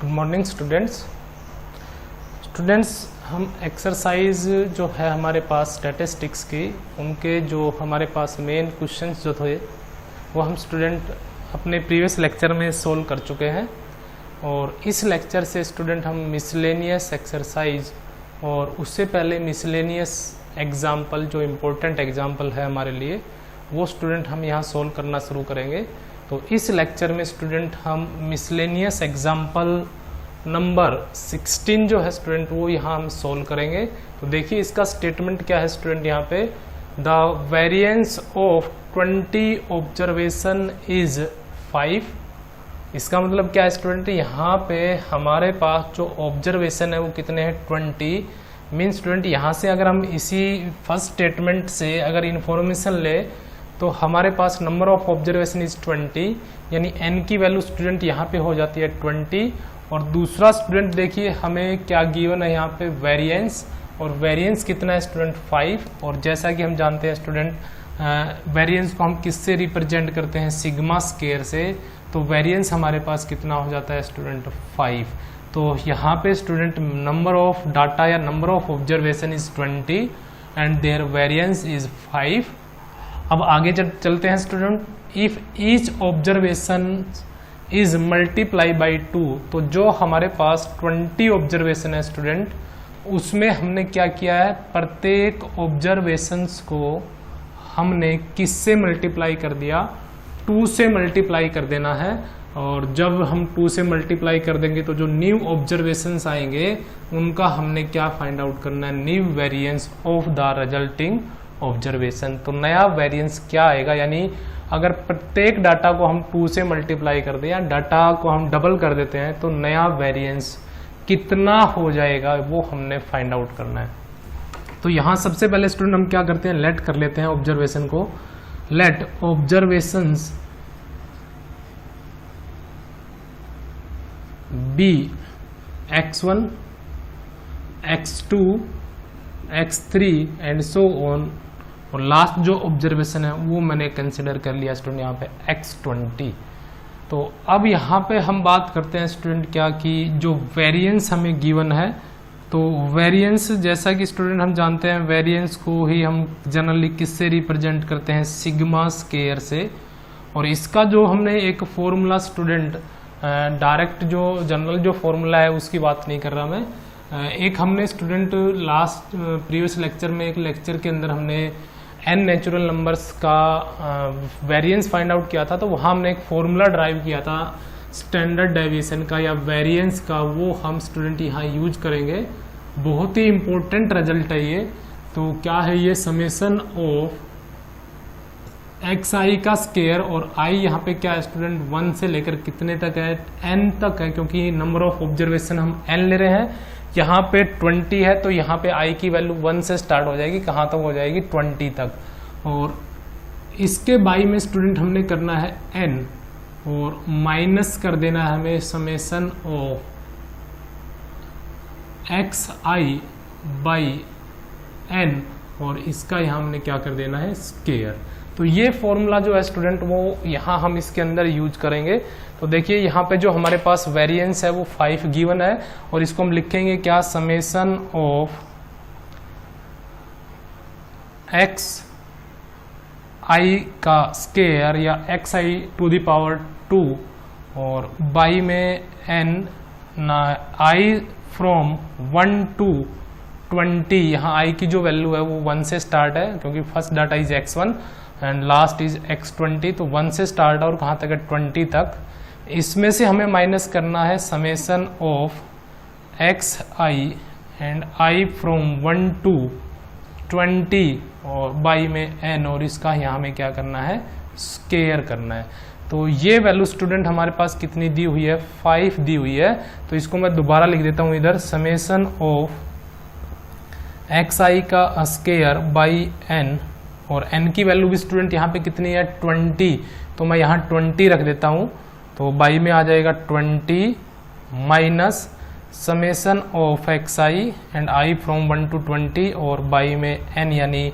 Good morning students. हम exercise जो है हमारे पास स्टैटिस्टिक्स की, उनके जो हमारे पास मेन क्वेश्चंस जो थे वो हम स्टूडेंट अपने प्रीवियस लेक्चर में सोल्व कर चुके हैं। और इस लेक्चर से स्टूडेंट हम मिसलेनियस एक्सरसाइज और उससे पहले मिसलेनियस एग्जाम्पल जो इम्पोर्टेंट एग्जाम्पल है हमारे लिए, वो स्टूडेंट हम यहाँ सोल्व करना शुरू करेंगे। तो इस लेक्चर में स्टूडेंट हम मिसलेनियस एग्जाम्पल नंबर 16 जो है स्टूडेंट वो यहाँ हम सोल्व करेंगे। तो देखिए इसका स्टेटमेंट क्या है स्टूडेंट, यहाँ पे the variance of 20 observation is 5। इसका मतलब क्या है स्टूडेंट, यहाँ पे हमारे पास जो ऑब्जर्वेशन है वो कितने हैं 20। मीन स्टूडेंट यहाँ से अगर हम इसी फर्स्ट स्टेटमेंट से अगर इंफॉर्मेशन ले तो हमारे पास नंबर ऑफ ऑब्जर्वेशन इज 20, यानी n की वैल्यू स्टूडेंट यहाँ पे हो जाती है 20। और दूसरा स्टूडेंट देखिए हमें क्या गिवन है यहाँ पे वेरिएंस, और वेरिएंस कितना है स्टूडेंट 5। और जैसा कि हम जानते हैं स्टूडेंट वेरिएंस को हम किससे रिप्रेजेंट करते हैं, सिग्मा स्केयर से। तो वेरिएंस हमारे पास कितना हो जाता है स्टूडेंट 5। तो यहाँ पे स्टूडेंट नंबर ऑफ डाटा या number of observation is 20 and their variance is 5। अब आगे चलते हैं student, if each observation is multiply by 2, तो जो हमारे पास 20 ऑब्जर्वेशन है स्टूडेंट, उसमें हमने क्या किया है, प्रत्येक ऑब्जर्वेशंस को हमने किससे मल्टीप्लाई कर दिया, 2 से मल्टीप्लाई कर देना है। और जब हम 2 से मल्टीप्लाई कर देंगे तो जो न्यू ऑब्जर्वेशंस आएंगे उनका हमने क्या फाइंड आउट करना है, new variance of the resulting observation. तो नया वेरिएंस क्या आएगा, यानी अगर प्रत्येक डाटा को हम 2 से मल्टीप्लाई कर दें या डाटा को हम डबल कर देते हैं तो नया वेरिएंस कितना हो जाएगा वो हमने फाइंड आउट करना है। तो यहाँ सबसे पहले स्टूडेंट हम क्या करते हैं, लेट कर लेते हैं ऑब्जर्वेशन को। Let observations be x1 x2 x3 and so on. और लास्ट जो ऑब्जर्वेशन है वो मैंने कंसिडर कर लिया स्टूडेंट यहाँ पे x20। तो अब यहाँ पे हम बात करते हैं स्टूडेंट क्या कि जो वेरिएंस हमें गिवन है, तो वेरिएंस जैसा कि स्टूडेंट हम जानते हैं वेरिएंस को ही हम जनरली किससे रिप्रेजेंट करते हैं, सिग्मा स्केयर से। और इसका जो हमने एक फॉर्मूला स्टूडेंट डायरेक्ट जो जनरल जो फॉर्मूला है उसकी बात नहीं कर रहा मैं, एक हमने स्टूडेंट लास्ट प्रीवियस लेक्चर में एक लेक्चर के अंदर हमने n नेचुरल नंबर्स का वेरिएंस फाइंड आउट किया था। तो वहाँ हमने एक फॉर्मूला ड्राइव किया था स्टैंडर्ड डेविएशन का या वेरिएंस का, वो हम स्टूडेंट यहाँ यूज करेंगे। बहुत ही इंपॉर्टेंट रिजल्ट है ये। तो क्या है ये, समेसन ऑफ xi का स्केयर, और i यहाँ पे क्या है स्टूडेंट 1 से लेकर कितने तक है, n तक है, क्योंकि नंबर ऑफ ऑब्जर्वेशन हम n ले रहे हैं। यहाँ पे 20 है तो यहाँ पे i की वैल्यू 1 से स्टार्ट हो जाएगी, कहाँ तक हो जाएगी 20 तक। और इसके बाई में स्टूडेंट हमने करना है n, और माइनस कर देना है हमें summation of xi by n, और इसका यहाँ हमने क्या कर देना है स्केयर। तो ये फॉर्मूला जो है स्टूडेंट वो यहाँ हम इसके अंदर यूज करेंगे। तो देखिए यहाँ पे जो हमारे पास वेरिएंस है वो 5 गिवन है, और इसको हम लिखेंगे क्या, समेसन ऑफ x i का स्केयर या xi टू द पावर 2, और बाई में n ना i फ्रॉम 1 टू 20। यहाँ i की जो वैल्यू है वो 1 से स्टार्ट है, क्योंकि first data is x1 and last is x20। तो 1 से स्टार्ट और कहाँ तक है 20 तक। इसमें से हमें माइनस करना है summation of xi and i from 1 to 20, और बाई में n, और इसका यहाँ हमें क्या करना है, स्केयर करना है। तो ये वैल्यू स्टूडेंट हमारे पास कितनी दी हुई है, 5 दी हुई है। तो इसको मैं दोबारा लिख देता हूँ इधर, समेसन ऑफ xi का स्केयर बाई n, और n की वैल्यू भी स्टूडेंट यहाँ पे कितनी है 20, तो मैं यहाँ 20 रख देता हूँ। तो बाई में आ जाएगा 20 minus summation of xi and i from 1 to 20, और बाई में n, यानी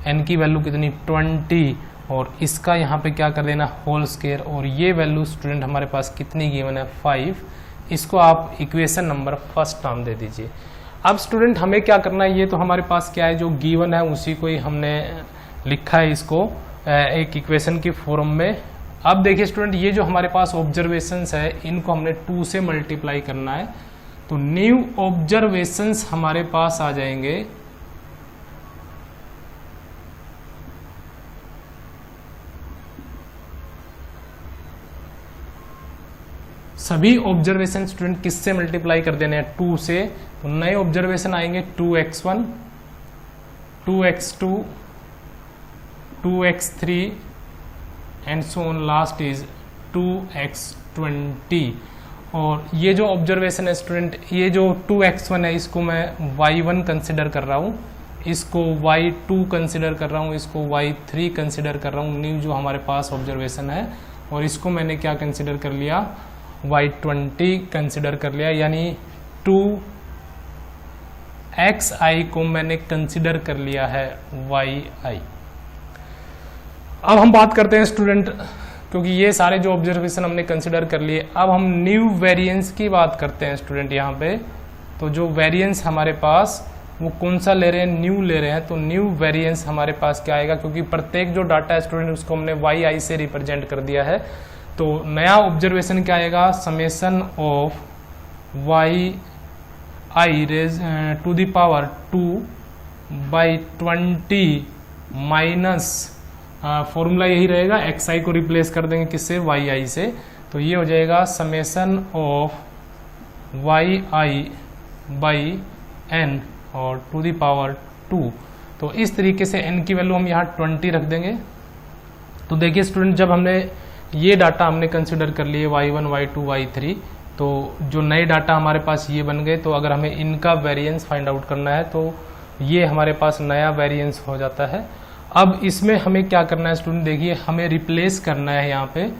n की वैल्यू कितनी 20, और इसका यहाँ पे क्या कर देना होल स्केयर। और ये वैल्यू स्टूडेंट हमारे पास कितनी गिवन है 5। इसको आप इक्वेशन नंबर फर्स्ट नाम दे दीजिए। अब स्टूडेंट हमें क्या करना है, ये तो हमारे पास क्या है जो गिवन है उसी को ही हमने लिखा है इसको एक इक्वेशन की फॉर्म में। अब देखिए स्टूडेंट, ये जो हमारे पास ऑब्जर्वेशंस है इनको हमने 2 से मल्टीप्लाई करना है, तो न्यू ऑब्जर्वेशंस हमारे पास आ जाएंगे सभी ऑब्जर्वेशन स्टूडेंट किससे मल्टीप्लाई कर देने हैं 2 से, तो नए ऑब्जर्वेशन आएंगे 2x1, 2x2, 2x3 and so on, last is 2x20। और ये जो ऑब्जर्वेशन है स्टूडेंट, ये जो 2x1 है इसको मैं y1 कंसिडर कर रहा हूँ, इसको y2 कंसिडर कर रहा हूँ, इसको y3 कंसिडर कर रहा हूँ, न्यू जो हमारे पास ऑब्जर्वेशन है, और इसको मैंने क्या कंसिडर कर लिया, y20 कंसिडर कर लिया, यानी 2xi को मैंने कंसिडर कर लिया है yi। अब हम बात करते हैं स्टूडेंट, क्योंकि ये सारे जो ऑब्जर्वेशन हमने कंसिडर कर लिए, अब हम न्यू वेरिएंस की बात करते हैं स्टूडेंट यहाँ पे। तो जो वेरिएंस हमारे पास वो कौन सा ले रहे हैं, न्यू ले रहे हैं, तो न्यू वेरिएंस हमारे पास क्या आएगा, क्योंकि प्रत्येक जो डाटा है स्टूडेंट उसको हमने yi से रिप्रेजेंट कर दिया है, तो नया ऑब्जर्वेशन क्या आएगा, summation of yi raise to the power 2/20 minus formula यही रहेगा, xi को रिप्लेस कर देंगे किससे, yi से, तो ये हो जाएगा समेशन ऑफ yi/n और टू द पावर 2। तो इस तरीके से n की वैल्यू हम यहाँ 20 रख देंगे। तो देखिए स्टूडेंट, जब हमने ये डाटा हमने कंसिडर कर लिए y1, y2, y3, तो जो नए डाटा हमारे पास ये बन गए, तो अगर हमें इनका वेरिएंस फाइंड आउट करना है तो ये हमारे पास नया वेरिएंस हो जाता है। अब इसमें हमें क्या करना है स्टूडेंट, देखिए हमें रिप्लेस करना है यहाँ पे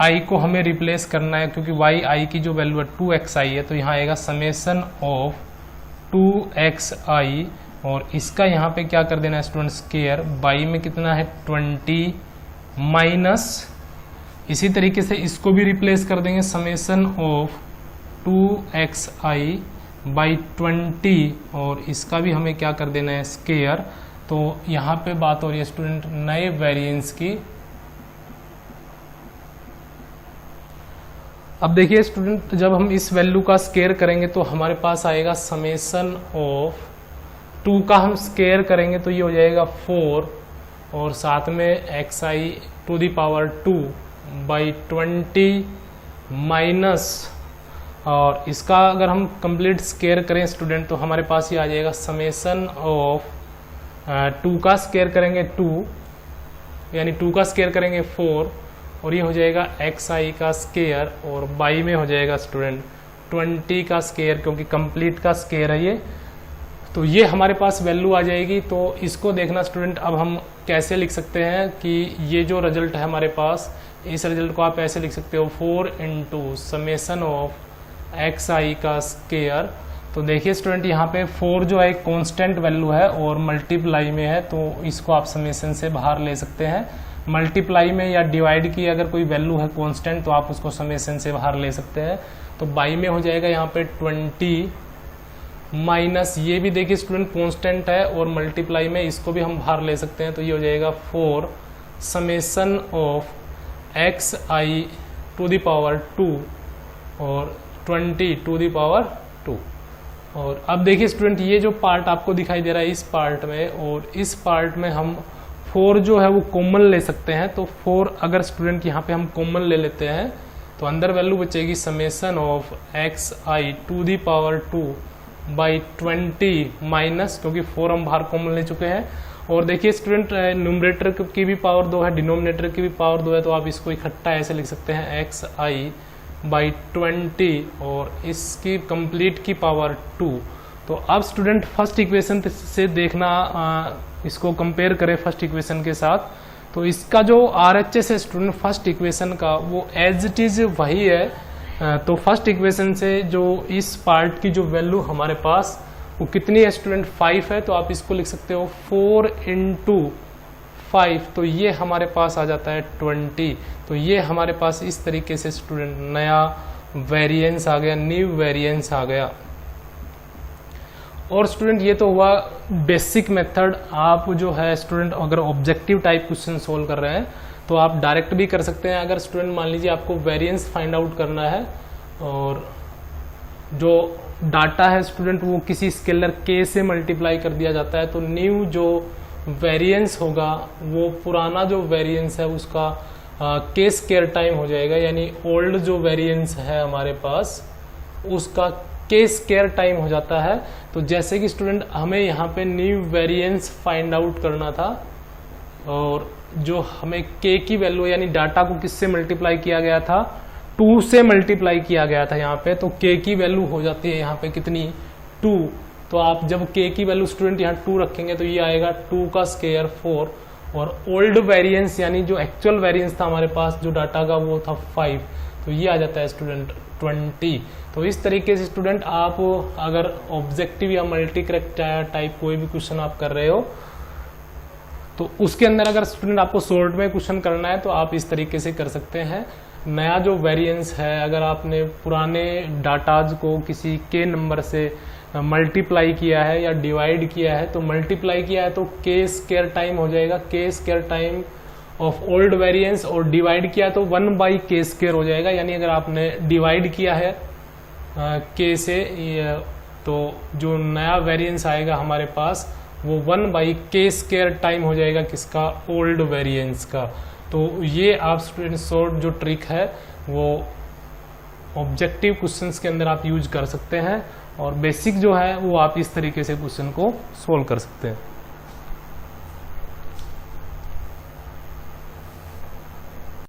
yi को हमें रिप्लेस करना है, क्योंकि yi की जो वैल्यू है 2xi है, तो यहाँ आएगा समेशन ऑफ 2xi, और इसका यहाँ पे क्या कर देना है स्टूडेंट, स्केयर, y में कितना है 20 माइनस, इसी तरीके से इसको भी रिप्लेस कर देंगे समेशन ऑफ 2xi/20, और इसका भी हमें क्या कर देना है स्केयर। तो यहाँ पे बात हो रही है स्टूडेंट नए वेरिएंस की। अब देखिए स्टूडेंट, जब हम इस वैल्यू का स्केयर करेंगे तो हमारे पास आएगा समेशन ऑफ 2 का हम स्केयर करेंगे तो ये हो जाएगा 4, और साथ में xi to the power 2/20 minus, और इसका अगर हम कंप्लीट स्केयर करें स्टूडेंट तो हमारे पास ये आ जाएगा समेशन ऑफ 2 का स्केयर करेंगे 2, यानी 2 का स्केयर करेंगे 4, और ये हो जाएगा xi का स्केयर, और y में हो जाएगा स्टूडेंट 20 का स्केयर, क्योंकि कंप्लीट का स्केयर है ये। तो ये हमारे पास वैल्यू आ जाएगी। तो इसको देखना स्टूडेंट, अब हम कैसे लिख सकते हैं कि ये जो रिजल्ट है हमारे पास, इस रिजल्ट को आप ऐसे लिख सकते हो 4 × समेशन ऑफ xi का स्केयर। तो देखिए स्टूडेंट, यहाँ पे 4 जो है एक कॉन्स्टेंट वैल्यू है और मल्टीप्लाई में है, तो इसको आप समेशन से बाहर ले सकते हैं। मल्टीप्लाई में या डिवाइड की अगर कोई वैल्यू है कॉन्स्टेंट तो आप उसको समेशन से बाहर ले सकते हैं। तो बाई में हो जाएगा यहाँ पे 20 माइनस, ये भी देखिए स्टूडेंट कॉन्स्टेंट है, और मल्टीप्लाई में इसको भी हम बाहर ले सकते हैं, तो ये हो जाएगा 4 summation of xi to the power 2 और 20 टू द पावर 2। और अब देखिए स्टूडेंट, ये जो पार्ट आपको दिखाई दे रहा है इस पार्ट में, और इस पार्ट में हम 4 जो है वो कॉमन ले सकते हैं। तो 4 अगर स्टूडेंट यहाँ पे हम कॉमन ले लेते हैं तो अंदर वैल्यू बचेगी summation of xi to the power 2/20 minus, क्योंकि 4 हम बाहर कॉमन ले चुके हैं। और देखिए स्टूडेंट, न्यूमरेटर की भी पावर 2 है, डिनोमिनेटर की भी पावर 2 है, तो आप इसको इकट्ठा ऐसे लिख सकते हैं xi/20 और इसकी कंप्लीट की पावर 2। तो अब स्टूडेंट फर्स्ट इक्वेशन से देखना, इसको कंपेयर करें फर्स्ट इक्वेशन के साथ, तो इसका जो RHS है स्टूडेंट फर्स्ट इक्वेशन का, वो एज इट इज वही है। तो फर्स्ट इक्वेशन से जो इस पार्ट की जो वैल्यू हमारे पास वो कितनी है स्टूडेंट, 5 है, तो आप इसको लिख सकते हो 4 × 5, तो ये हमारे पास आ जाता है 20। तो ये हमारे पास इस तरीके से स्टूडेंट नया वेरिएंस आ गया, न्यू वेरिएंस आ गया। और स्टूडेंट ये तो हुआ बेसिक मेथड। आप जो है स्टूडेंट अगर ऑब्जेक्टिव टाइप क्वेश्चन सोल्व कर रहे हैं तो आप डायरेक्ट भी कर सकते हैं। अगर स्टूडेंट मान लीजिए आपको वेरिएंस फाइंड आउट करना है और जो डाटा है स्टूडेंट वो किसी स्केलर के से मल्टीप्लाई कर दिया जाता है, तो न्यू जो वेरिएंस होगा वो पुराना जो वेरिएंस है उसका के स्क्वायर टाइम हो जाएगा, यानी ओल्ड जो वेरिएंस है हमारे पास उसका के स्क्वायर टाइम हो जाता है। तो जैसे कि स्टूडेंट हमें यहाँ पे न्यू वेरिएंस फाइंड आउट करना था और जो हमें के की वैल्यू यानी डाटा को किससे मल्टीप्लाई किया गया था, 2 से मल्टीप्लाई किया गया था यहाँ पे, तो के की वैल्यू हो जाती है यहाँ पे कितनी, 2। तो आप जब के की वैल्यू स्टूडेंट यहाँ 2 रखेंगे तो ये आएगा 2 का स्क्वायर 4, और ओल्ड वेरिएंस यानी जो एक्चुअल वेरिएंस था हमारे पास जो डाटा का वो था 5, तो ये आ जाता है स्टूडेंट 20। तो इस तरीके से स्टूडेंट आप अगर ऑब्जेक्टिव या मल्टी करेक्ट टाइप कोई भी क्वेश्चन आप कर रहे हो तो उसके अंदर अगर स्टूडेंट आपको शॉर्ट में क्वेश्चन करना है तो आप इस तरीके से कर सकते हैं। नया जो वेरिएंस है अगर आपने पुराने डाटाज को किसी के नंबर से मल्टीप्लाई किया है या डिवाइड किया है, तो मल्टीप्लाई किया है तो के स्क्वायर टाइम हो जाएगा, के square time of old variance, और डिवाइड किया तो 1/k स्क्वायर हो जाएगा। यानी अगर आपने डिवाइड किया है के से तो जो नया वेरिएंस आएगा हमारे पास वो 1/k स्क्वायर टाइम हो जाएगा किसका, ओल्ड वेरिएंस का। तो ये आप स्टूडेंट शॉर्ट जो ट्रिक है वो ऑब्जेक्टिव क्वेश्चंस के अंदर आप यूज कर सकते हैं, और बेसिक जो है वो आप इस तरीके से क्वेश्चन को सोल्व कर सकते हैं।